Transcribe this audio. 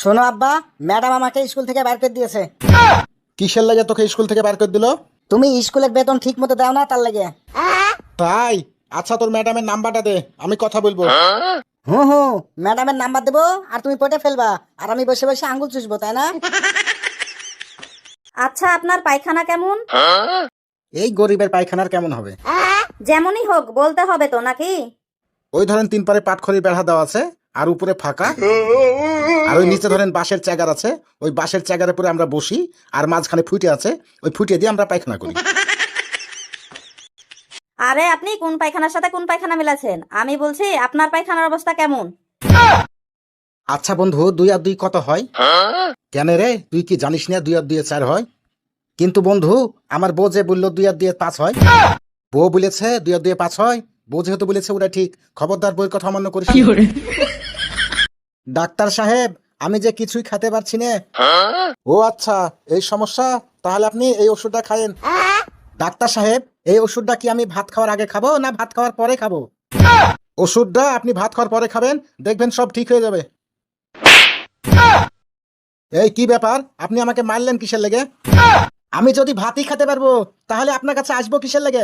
শোনো আব্বা, ম্যাডাম আমাকে স্কুল থেকে বের করে দিয়েছে। কিসের লাগে তোকে স্কুল থেকে বার করে দিল? তুমি স্কুলের বেতন ঠিক মতো দাও না, তার লাগে। তাই? আচ্ছা, তোর ম্যাডামের নাম্বারটা দে, আমি কথা বলবো। হুম হুম, ম্যাডামের নাম্বার দেবো আর তুমি পটে ফেলবা, আর আমি বসে বসে আঙ্গুল চুষবো, তাই না? আচ্ছা, আপনার পায়খানা কেমন? এই গরিবের পায়খানার কেমন হবে? যেমনই হোক বলতে হবে তো নাকি? ওই ধরেন 3 পারে পাটখড়ি বেড়া দেওয়া আছে, আর উপরে ফাঁকা, আর ওই নিচে ধরেন বাঁশের চ্যাগার আছে। ওই বাঁশের চ্যাগারের পরে আমরা বসি, আর মাঝখানে ফুটে আছে, ওই ফুটে দিয়ে আমরা পায়খানা করি। আরে আপনি কোন পায়খানার সাথে কোন পায়খানা মিলাছেন? আমি বলছি আপনার পায়খানার অবস্থা কেমন? আচ্ছা বন্ধু, 2 আর 2 কত হয়? কেন রে, তুই কি জানিস না 2 আর 2 4 হয়? কিন্তু বন্ধু, আমার বউ যে বললো 2 আর 2 5 হয়। বউ বলেছে 2 আর 2 5 হয়, বউ যেহেতু বলেছে ওটা ঠিক। খবরদার বইয়ের কথা অমান্য করিস না। ডাক্তার সাহেব, আমি যে কিছুই খেতে পারছি না। ও আচ্ছা, এই সমস্যা? তাহলে আপনি এই ওষুধটা খায়েন। ডাক্তার সাহেব, এই ওষুধটা কি আমি ভাত খাওয়ার আগে খাবো না ভাত খাওয়ার পরে খাবো? ওষুধটা আপনি ভাত খাওয়ার পরে খাবেন, দেখবেন সব ঠিক হয়ে যাবে। এই কি ব্যাপার, আপনি আমাকে মারলেন কিসের লেগে? আমি যদি ভাতই খেতে পারবো, তাহলে আপনার কাছে আসবো কিসের লেগে?